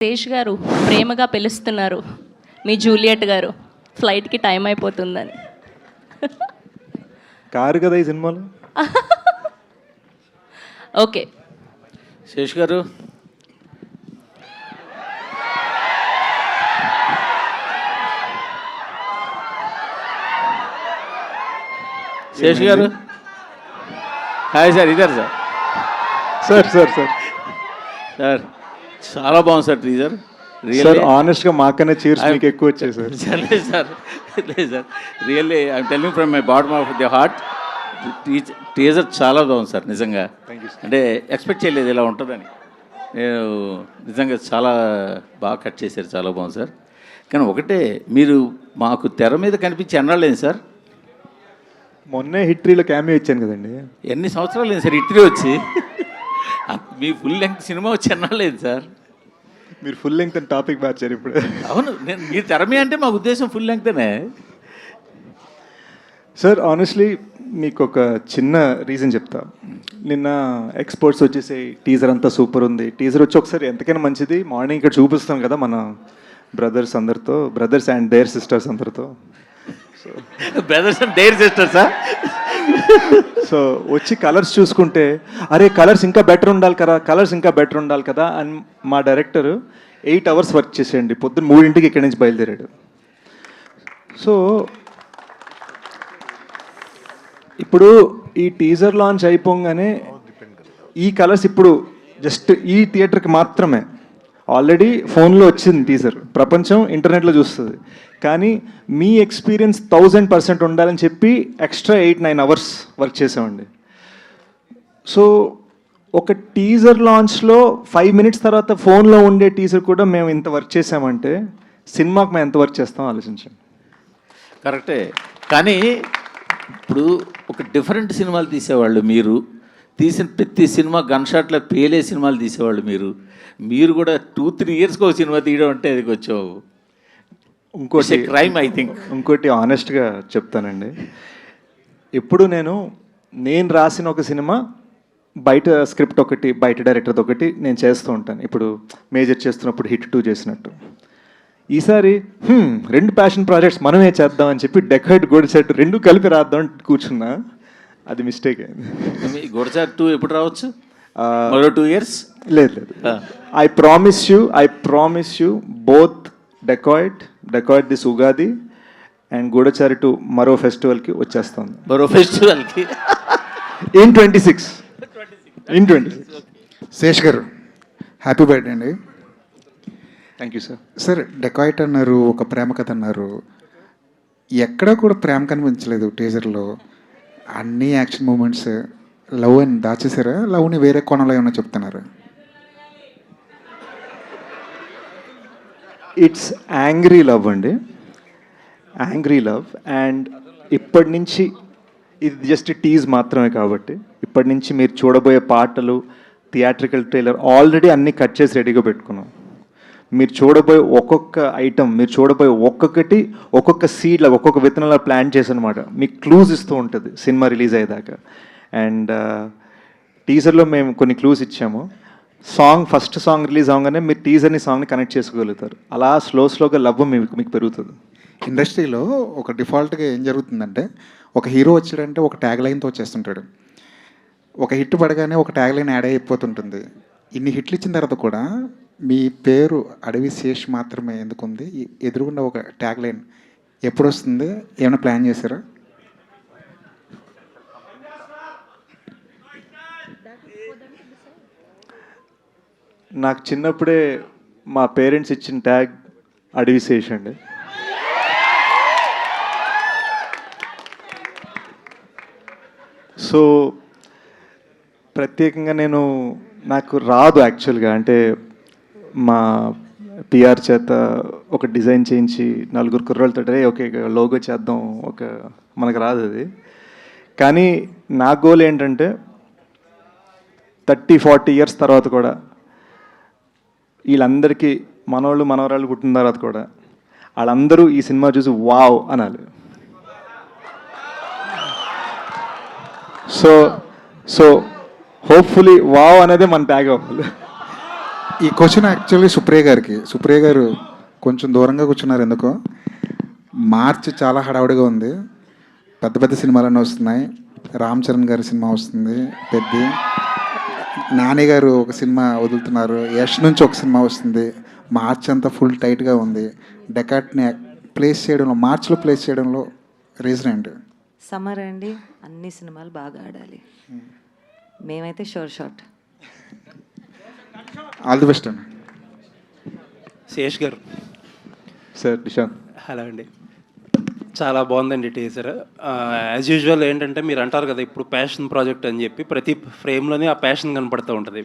శేష్ గారు ప్రేమగా పిలుస్తున్నారు మీ జూలియట్ గారు ఫ్లైట్కి టైం అయిపోతుందని. కారు కదా ఈ సినిమాలో. ఓకే శేష్ గారు, శేష్ గారు హాయ్ సార్, ఇద్దరు sir. Sir sir sir sir చాలా బాగుంది సార్ టీజర్. సార్ ఆనెస్ట్గా మాకనే చీర్స్ మీకు ఎక్కువ వచ్చాయి సార్. లేదు సార్, లేదు sir, really I'm telling from my bottom of the heart. Teaser చాలా బాగుంది సార్ నిజంగా. అంటే ఎక్స్పెక్ట్ చేయలేదు ఇలా ఉంటుందని. నేను నిజంగా చాలా బాగా కట్ చేశారు, చాలా బాగుంది సార్. కానీ ఒకటే, మీరు మాకు తెర మీద కనిపించి ఎన్నాళ్ళేంది సార్? మొన్నే హిట్రీలో క్యామియో ఇచ్చాను కదండి. ఎన్ని సంవత్సరాలు లేదు సార్ హిట్రీ వచ్చి? మీ ఫుల్ లెంగ్త్ సినిమా వచ్చి ఎన్నాళ్ళేది సార్? మీరు ఫుల్ లెంగ్త్ అని టాపిక్ మార్చారు ఇప్పుడు. అవును, నేను మీరు తెర మీద అంటే మా ఉద్దేశం ఫుల్ లెంగ్తేనే సార్. ఆనెస్ట్లీ మీకు ఒక చిన్న రీజన్ చెప్తా. నిన్న ఎక్స్పోర్ట్స్ వచ్చేసి టీజర్ అంతా సూపర్ ఉంది. టీజర్ వచ్చి ఒకసారి ఎంతకైనా మంచిది మార్నింగ్ ఇక్కడ చూపిస్తాం కదా మన బ్రదర్స్ అందరితో, బ్రదర్స్ అండ్ దేర్ సిస్టర్స్ అందరితో. బ్రదర్స్ అండ్ దేర్ సిస్టర్సా? సో వచ్చి కలర్స్ చూసుకుంటే అరే కలర్స్ ఇంకా బెటర్ ఉండాలి కదా, కలర్స్ ఇంకా బెటర్ ఉండాలి కదా అని మా డైరెక్టర్ 8 hours వర్క్ చేసేయండి. పొద్దున్న 3 ఇక్కడి నుంచి బయలుదేరాడు. సో ఇప్పుడు ఈ టీజర్ లాంచ్ అయిపోగానే ఈ కలర్స్ ఇప్పుడు జస్ట్ ఈ థియేటర్కి మాత్రమే. ఆల్రెడీ ఫోన్లో వచ్చింది టీజర్, ప్రపంచం ఇంటర్నెట్లో చూస్తుంది. కానీ మీ ఎక్స్పీరియన్స్ 1000% ఉండాలని చెప్పి ఎక్స్ట్రా 8-9 hours వర్క్ చేసామండి. సో ఒక టీజర్ లాంచ్లో 5 minutes తర్వాత ఫోన్లో ఉండే టీజర్ కూడా మేము ఇంత వర్క్ చేసామంటే సినిమాకి మేము ఎంత వర్క్ చేస్తాం ఆలోచించండి. కరెక్టే. కానీ ఇప్పుడు ఒక డిఫరెంట్ సినిమాలు తీసేవాళ్ళు మీరు, తీసిన ప్రతి సినిమా గన్ షాట్లో పేలే సినిమాలు తీసేవాళ్ళు మీరు కూడా 2-3 yearsకి ఒక సినిమా తీయడం అంటే అది కొంచెం ఇంకోటి క్రైమ్ ఐ థింక్. ఇంకోటి ఆనెస్ట్గా చెప్తానండి, ఎప్పుడు నేను రాసిన ఒక సినిమా బయట స్క్రిప్ట్ ఒకటి, బయట డైరెక్టర్ది ఒకటి నేను చేస్తూ ఉంటాను. ఇప్పుడు మేజర్ చేస్తున్నప్పుడు హిట్ 2 చేసినట్టు ఈసారి 2 ప్యాషన్ ప్రాజెక్ట్స్ మనమే చేద్దామని చెప్పి డెకాయిడ్ గూడచాట్ 2 కలిపి రాద్దాం కూర్చున్నా. అది మిస్టేక్ అయింది. గూడచాట్ 2 ఎప్పుడు రావచ్చు? మరో 2 years? లేదు. I promise you both Dacoit this Ugadi and Goodachari 2 మరో ఫెస్టివల్కి వచ్చేస్తుంది. మరో ఫెస్టివల్కి ఇన్ 26. శేష్ గారు హ్యాపీ బర్త్డే అండి. Thank you sir. Sir dacoit అన్నారు, ఒక ప్రేమ కథ అన్నారు, ఎక్కడా కూడా ప్రేమ కనిపించలేదు టీజర్లో. అన్ని యాక్షన్ మూమెంట్స్, లవ్ అని దాచేసారా? లవ్ని వేరే కోణంలో ఏమన్నా చెప్తున్నారు? ఇట్స్ యాంగ్రీ లవ్ అండి, యాంగ్రీ లవ్. అండ్ ఇప్పటి నుంచి ఇది జస్ట్ టీజ్ మాత్రమే కాబట్టి ఇప్పటి నుంచి మీరు చూడబోయే పాటలు, థియేట్రికల్ ట్రైలర్ ఆల్రెడీ అన్నీ కట్ చేసి రెడీగా పెట్టుకున్నాం. మీరు చూడబోయే ఒక్కొక్క ఐటమ్, మీరు చూడబోయే ఒక్కొక్క సీడ్లా, ఒక్కొక్క విత్తనంలా ప్లాన్ చేసి అనమాట మీకు క్లూజ్ ఇస్తూ ఉంటుంది సినిమా రిలీజ్ అయ్యేదాకా. అండ్ టీజర్లో మేము కొన్ని క్లూస్ ఇచ్చాము. ఫస్ట్ సాంగ్ రిలీజ్ అవగానే మీరు టీజర్ని సాంగ్ని కనెక్ట్ చేసుకోగలుగుతారు. అలా స్లోగా లవ్ మీకు పెరుగుతుంది. ఇండస్ట్రీలో ఒక డిఫాల్ట్గా ఏం జరుగుతుందంటే, ఒక హీరో వచ్చాడంటే ఒక ట్యాగ్ లైన్తో వచ్చేస్తుంటాడు. ఒక హిట్ పడగానే ఒక ట్యాగ్ లైన్ యాడ్ అయిపోతుంటుంది. ఇన్ని హిట్లు ఇచ్చిన తర్వాత కూడా మీ పేరు అడవి శేష్ మాత్రమే ఎందుకుంది? ఎదురుగుండా ఒక ట్యాగ్ లైన్ ఎప్పుడు వస్తుంది? ఏమైనా ప్లాన్ చేశారా? నాకు చిన్నప్పుడే మా పేరెంట్స్ ఇచ్చిన ట్యాగ్ అడవి శేష్ అండి. సో ప్రత్యేకంగా నాకు రాదు యాక్చువల్గా, అంటే మా పిఆర్ చేత ఒక డిజైన్ చేయించి 4 కుర్రోళ్ళతో ఓకే లోగో చేద్దాం, మనకు రాదు అది. కానీ నా గోల్ ఏంటంటే 30-40 years తర్వాత కూడా వీళ్ళందరికీ మనవరాళ్ళు పుట్టిన తర్వాత కూడా వాళ్ళందరూ ఈ సినిమా చూసి వావ్ అనాలి. సో హోప్ఫుల్లీ వావ్ అనేది మన ట్యాగ్ అవ్వాలి. ఈ క్వశ్చన్ యాక్చువల్లీ సుప్రియ గారు కొంచెం దూరంగా కూర్చున్నారు ఎందుకో. మార్చి చాలా హడావుడిగా ఉంది, పెద్ద పెద్ద సినిమాలన్నీ వస్తున్నాయి. రామ్ చరణ్ గారి సినిమా వస్తుంది పెద్ద, నాని గారు ఒక సినిమా వదులుతున్నారు, యష్ నుంచి ఒక సినిమా వస్తుంది. మార్చ్ అంతా ఫుల్ టైట్గా ఉంది. డెకాట్ని మార్చ్లో ప్లేస్ చేయడంలో రీజన్ ఏంటి? సమ్మర్ అండి, అన్ని సినిమాలు బాగా ఆడాలి. మేమైతే షోర్ షాట్. ఆల్ ది బెస్ట్ అండి. శేష్ గారు. సార్ నిశాంత్. హలో అండి. చాలా బాగుందండి టీజర్. యాజ్ యూజువల్ ఏంటంటే మీరు అంటారు కదా ఇప్పుడు ప్యాషన్ ప్రాజెక్ట్ అని చెప్పి, ప్రతి ఫ్రేమ్లోనే ఆ ప్యాషన్ కనపడుతూ ఉంటుంది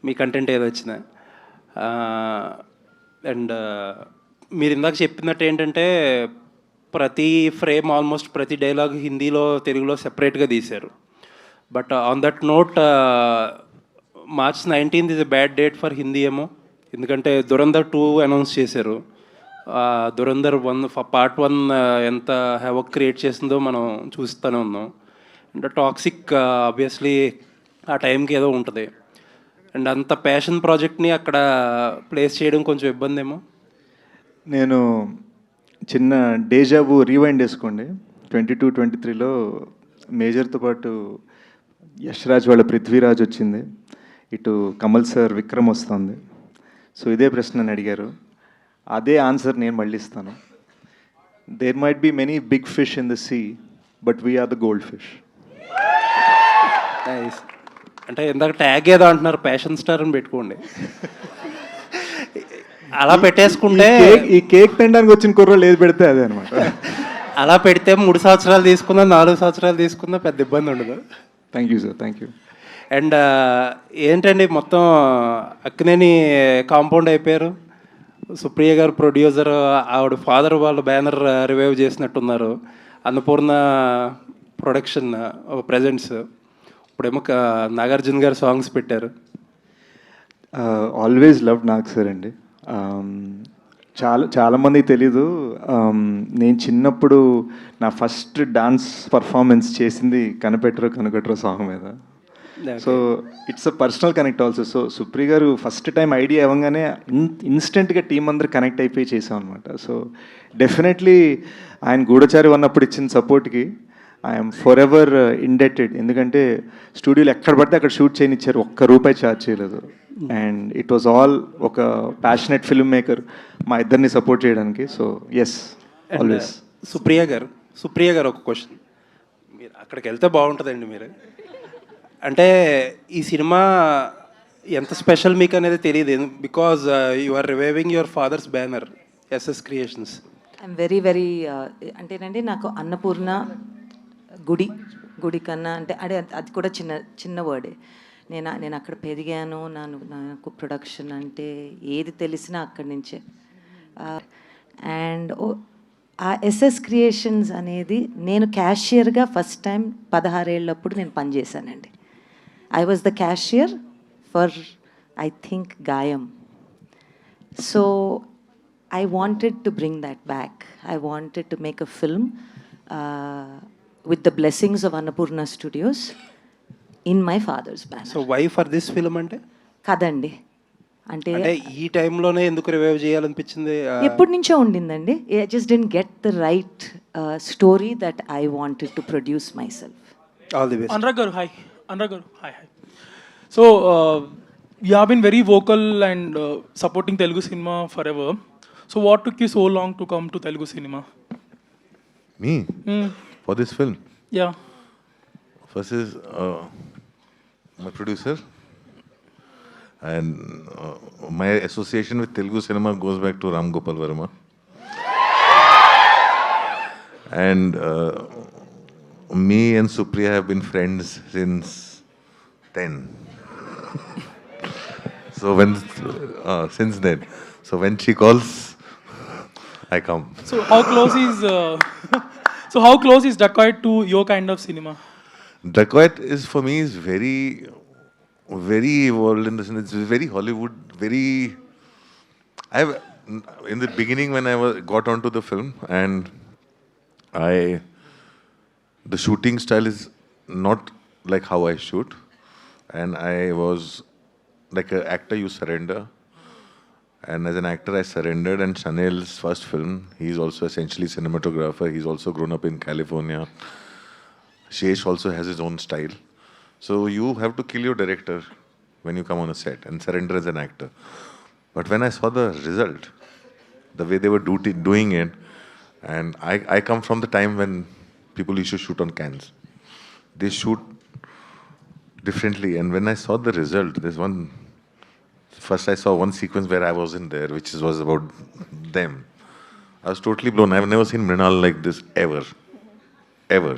మీ కంటెంట్ ఏదో వచ్చినా. అండ్ మీరు ఇందాక చెప్పినట్టు ఏంటంటే ప్రతి ఫ్రేమ్ ఆల్మోస్ట్ ప్రతి డైలాగ్ హిందీలో తెలుగులో సెపరేట్గా తీశారు. But on that note March 19th is a bad date for Hindi ఏమో, ఎందుకంటే దురంధర్ 2 అనౌన్స్ చేశారు. దురంధర్ 1 పార్ట్ 1 ఎంత హ్యావక్ క్రియేట్ చేసిందో మనం చూస్తూనే ఉన్నాం. అండ్ టాక్సిక్ ఆబ్వియస్లీ ఆ టైంకి ఏదో ఉంటుంది. అండ్ అంత ప్యాషన్ ప్రాజెక్ట్ని అక్కడ ప్లేస్ చేయడం కొంచెం ఇబ్బంది ఏమో. నేను చిన్న డేజాబు రీవైండ్ చేసుకోండి. 22-23లో మేజర్తో పాటు యష్ రాజ్ వాళ్ళ పృథ్వీరాజ్ వచ్చింది, ఇటు కమల్ సార్ విక్రమ్ వస్తుంది. సో ఇదే ప్రశ్న నన్ను అడిగారు, అదే ఆన్సర్ నేను మళ్ళీ ఇస్తాను. There might be many big fish in the sea, but we are the gold fish. అంటే ఇందాక ట్యాగ్ ఏదో అంటున్నారు, ప్యాషన్ స్టార్ అని పెట్టుకోండి. అలా పెట్టేసుకుంటే ఈ కేక్ తినడానికి వచ్చిన కుర్రోళ్ళు ఏది పెడితే అదే అనమాట. అలా పెడితే 3 సంవత్సరాలు తీసుకున్నా 4 సంవత్సరాలు తీసుకున్నా పెద్ద ఇబ్బంది ఉండదు. Thank you sir, thank you. And ఏంటండి మొత్తం అక్కినేని కాంపౌండ్ అయిపోయారు. సుప్రియ గారు ప్రొడ్యూసర్, ఆవిడ ఫాదర్ వాళ్ళ బ్యానర్ రివైవ్ చేసినట్టున్నారు. అన్నపూర్ణ ప్రొడక్షన్ ప్రెజెంట్స్, ఇప్పుడేమో నాగార్జున గారు సాంగ్స్ పెట్టారు. ఆల్వేస్ లవ్ నాగ్ సార్ అండి. చాలామందికి తెలీదు, నేను చిన్నప్పుడు నా ఫస్ట్ డాన్స్ పర్ఫార్మెన్స్ చేసింది కనకట్రో సాంగ్ మీద. So it's a personal connect also. So Supriya గారు ఫస్ట్ టైం ఐడియా ఇవ్వగానే ఇన్స్టెంట్గా టీం అందరు కనెక్ట్ అయిపోయి చేసాం అనమాట. సో డెఫినెట్లీ ఆయన గూఢచారి ఉన్నప్పుడు ఇచ్చిన సపోర్ట్కి ఐఎమ్ ఫర్ ఎవర్ ఇండెటెడ్. ఎందుకంటే స్టూడియోలో ఎక్కడ పడితే అక్కడ షూట్ చేయనిచ్చారు, ₹1 ఛార్జ్ చేయలేదు. అండ్ ఇట్ వాజ్ ఆల్ ఒక ప్యాషనెట్ ఫిల్మ్ మేకర్ మా ఇద్దరిని సపోర్ట్ చేయడానికి. So yes, always. సుప్రియ గారు ఒక క్వశ్చన్, మీరు అక్కడికి వెళ్తే బాగుంటుందండి. మీరు అంటే ఈ సినిమా ఎంత స్పెషల్ మీకు అనేది తెలియదు, because you are reviving your father's banner SS creations. I'm very అంటేనండి, నాకు అన్నపూర్ణ గుడి కన్నా అంటే అది కూడా చిన్న వర్డే. నేను అక్కడ పెరిగాను. నాకు ప్రొడక్షన్ అంటే ఏది తెలిసినా అక్కడి నుంచే. అండ్ ఆ SS క్రియేషన్స్ అనేది నేను క్యాషియర్గా ఫస్ట్ టైం 16 ఏళ్ళప్పుడు నేను పనిచేశానండి. I was the cashier for I think గాయం. So I wanted to bring that back. I wanted to make a film with the blessings of Annapurna Studios in my father's banner. So why for this film అంటే కదండి, అంటే ఈ టైంలోనే ఎందుకు revive చేయాలనిపించింది? ఎప్పటి నుంచో ఉండిందండి. I just didn't get the right story that I wanted to produce myself. All the best. Anurag garu, hi. So you have been very vocal and supporting Telugu cinema forever. So what took you so long to come to Telugu cinema? Me? For this film? Yeah. First is my producer, and my association with Telugu cinema goes back to Ram Gopal Verma. And me and Supriya have been friends since 10. So since then, so when she calls, I come. So how close is Dacoit to your kind of cinema? Dacoit is for me is very, very evolved in the sense it's very Hollywood, very. In the beginning when I got onto the film, and the shooting style is not like how I shoot, and I was like an actor, you surrender. And as an actor, I surrendered. And Chanel's first film, he's also essentially cinematographer. He's also grown up in California. Shesh also has his own style. So you have to kill your director when you come on a set and surrender as an actor. But when I saw the result, the way they were doing it, and I come from the time when people used to shoot on cans. They shoot differently. And when I saw the result, first I saw one sequence where I wasn't there, which was about them. I was totally blown. I've never seen Mrinal like this ever. Ever.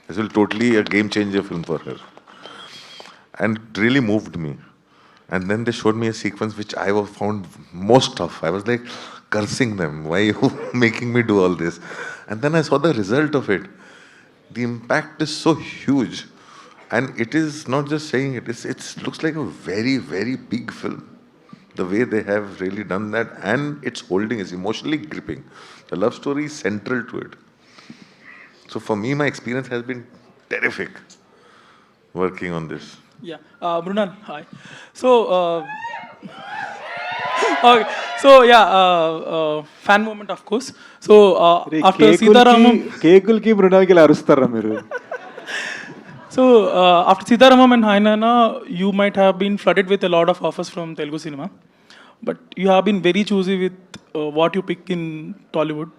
This was totally a game changer film for her. And it really moved me. And then they showed me a sequence which I found most tough. I was like cursing them. Why are you making me do all this? And then I saw the result of it. The impact is so huge. And it is not just saying it looks like a very, very big film. The way they have really done that, and its holding is emotionally gripping. The love story is central to it. So for me, my experience has been terrific working on this. Yeah, Mrunal, hi. So, okay. So yeah, fan moment, of course. So after Sitaramam, కేకులకి మృణాల్కి ఇలా అరుస్తారా మీరు? so after Sitaramam and Hainana, you might have been flooded with a lot of offers from Telugu cinema, but you have been very choosy with what you pick in Tollywood.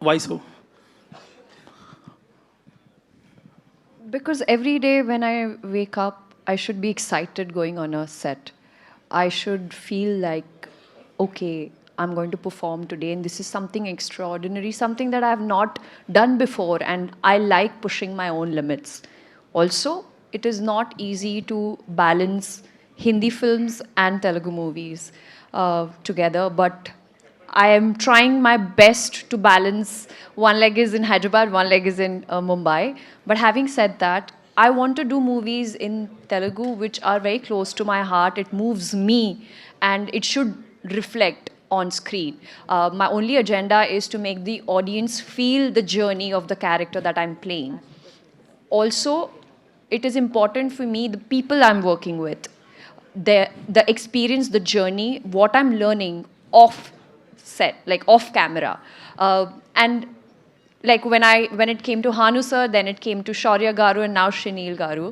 Why so? Because every day when I wake up, I should be excited going on a set. I should feel like, okay, I'm going to perform today and this is something extraordinary, something that I have not done before, and I like pushing my own limits. Also, it is not easy to balance Hindi films and Telugu movies together, but I am trying my best to balance. One leg is in Hyderabad, one leg is in Mumbai. But having said that, I want to do movies in Telugu which are very close to my heart. It moves me and it should reflect on screen. My only agenda is to make the audience feel the journey of the character that I'm playing. Also, it is important for me, the people I'm working with, the experience, the journey, what I'm learning off set, like off camera. And like when it came to Hanu sir, then it came to Shaurya Garu and now Shinil Garu.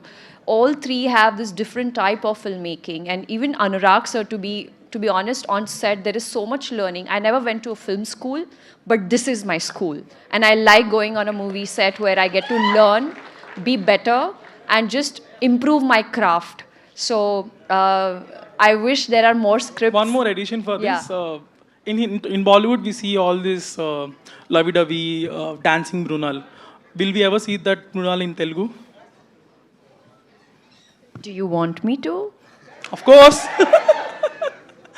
All three have this different type of filmmaking, and even Anurag sir, to be honest, on set there is so much learning. I never went to a film school, but this is my school, and I like going on a movie set where I get to learn, be better, and just improve my craft. So I wish there are more scripts. One more addition for Yeah. this. In Bollywood, we see all this lovey-dovey dancing Mrunal. Will we ever see that Mrunal in Telugu? Do you want me to? Of course.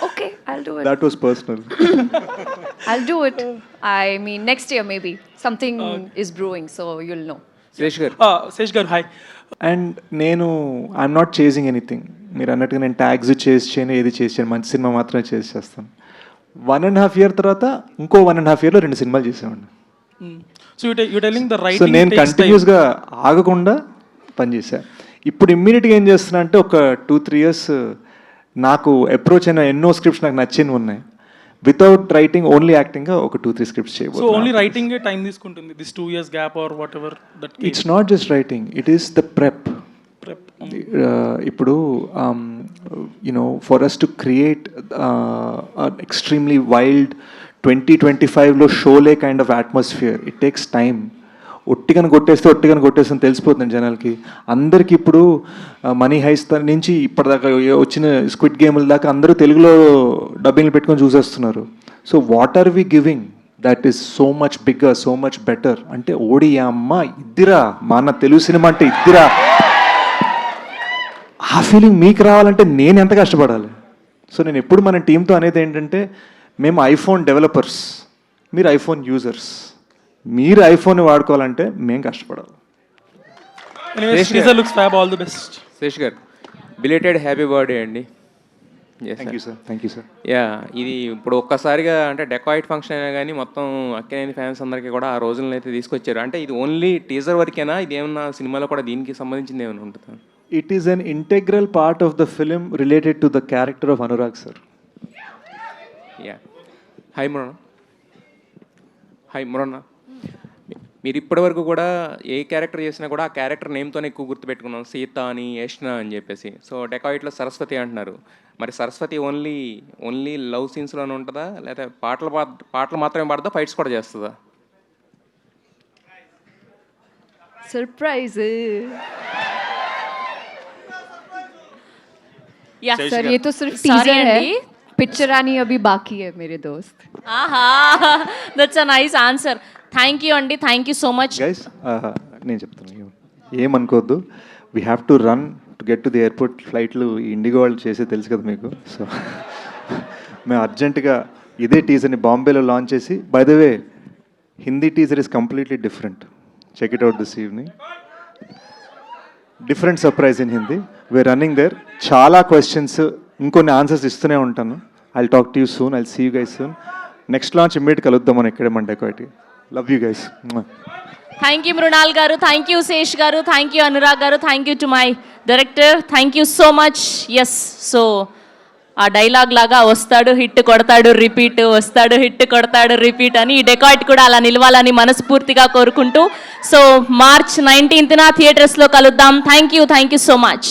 Okay, I'll do it. That was personal. I'll do it. I mean, next year maybe. Something is brewing, so you'll know. Sesh Garu, hi. And I'm not chasing anything. మీరు అన్నట్టుగా నేను tags చేసి చేయను, ఏది చేసి చేయను, మంచి cinema మాత్రమే చేస్తాను. 1.5 year తర్వాత ఇంకో 1.5 yearలో 2 సినిమాలు చేసేవాడిని. So you're telling the so writing నేను takes time. కంటిన్యూస్గా ఆగకుండా పనిచేశాను. ఇప్పుడు ఇమ్మీడియట్గా ఏం చేస్తున్నా అంటే ఒక 2-3 years నాకు అప్రోచ్ అయిన ఎన్నో స్క్రిప్ట్స్ నాకు నచ్చినవి ఉన్నాయి. వితౌట్ రైటింగ్ ఓన్లీ యాక్టింగ్గా ఒక 2-3 స్క్రిప్ట్స్ So చేయబోతున్నాను. only writing a time తీసుకుంటుంది. This 2 years gap or whatever that came. It's not just writing, it is the prep. Prep. ఇప్పుడు you know for us to create extremely wild 2025లో Sholay kind of atmosphere, it takes time. ఒట్టిగని కొట్టేస్తే తెలిసిపోతుంది జనాలకి. అందరికి ఇప్పుడు money heist నుంచి ఇప్పటిదాకా వచ్చిన స్క్విడ్ గేమ్ల దాకా అందరూ తెలుగులో డబ్బింగ్లు పెట్టుకొని చూసేస్తున్నారు. So what are we giving that is so much bigger, so much better. అంటే ఓడి అమ్మ ఇద్దిరా, మన తెలుగు సినిమా అంటే ఇద్దిరా, ఆ ఫీలింగ్ మీకు రావాలంటే నేను ఎంత కష్టపడాలి. సో నేను ఎప్పుడు మన టీంతో అనేది ఏంటంటే, మేము ఐఫోన్ డెవలపర్స్, మీరు ఐఫోన్ యూజర్స్. మీరు ఐఫోన్ వాడుకోవాలంటే మేము కష్టపడాలి. Anyways, teaser looks fab. All the best. Sesh గారు, బిలేటెడ్ హ్యాపీ బర్త్డే అండి. Thank you sir. Thank you sir. Yeah, ఇది ఇప్పుడు ఒక్కసారిగా అంటే డెకాయిట్ ఫంక్షన్ అయినా కానీ మొత్తం అక్కినేని ఫ్యాన్స్ అందరికీ కూడా ఆ రోజులను అయితే తీసుకొచ్చారు. అంటే ఇది ఓన్లీ టీజర్ వరకేనా, ఇది ఏమన్నా సినిమాలో కూడా దీనికి సంబంధించింది ఏమైనా ఉంటుందా? It is an integral part of the film related to the character of Anurag sir. Yeah. Hi మురణ. హాయ్ మురణ. మీరు ఇప్పటివరకు కూడా ఏ క్యారెక్టర్ చేసినా కూడా ఆ క్యారెక్టర్ నేమ్తోనే ఎక్కువ గుర్తుపెట్టుకున్నాం, సీత అని, యష్ణ అని చెప్పేసి. సో డెకాయిట్లో సరస్వతి అంటున్నారు, మరి సరస్వతి ఓన్లీ లవ్ సీన్స్లోనే ఉంటుందా, లేదా పాటలు మాత్రమే పాడదా, ఫైట్స్ కూడా చేస్తుందా? सरप्राइज యా सर, ये तो सिर्फ Sorry टीजर है, अंडी. पिक्चर आनी अभी बाकी है मेरे दोस्त. ఆహా, that's a nice answer. Thank you అండి, thank you so much. Guys నేను చెప్తాను, ఏమనుకోవద్దు. We have to run to get to the airport. ఫ్లైట్లు ఇండిగో వాళ్ళు చేసే తెలుసు కదా మీకు. సో మేము అర్జెంటుగా ఇదే టీజర్ని బాంబేలో లాంచ్ చేసి, by the way Hindi teaser is completely different. Check it out this evening. Different surprise in Hindi. We are running there. చాలా క్వశ్చన్స్, ఇంకొన్ని ఆన్సర్స్ ఇస్తూనే ఉంటాను. I talk to you soon. I see you guys soon. Next launch immediate కలుద్దాం మనం ఇక్కడే మన dacoity. Love you guys. Thank you Mrunal గారు, thank you Sesh గారు, థ్యాంక్ యూ అనురాగ్ గారు, thank you to my director, thank you so much. Yes, so ఆ dialogue లాగా వస్తాడు హిట్ కొడతాడు రిపీట్, వస్తాడు హిట్ కొడతాడు రిపీట్ అని ఈ డెకాయిట్ కూడా అలా నిలవాలని మనస్ఫూర్తిగా కోరుకుంటూ, సో March 19th థియేటర్స్లో కలుద్దాం. Thank you so much.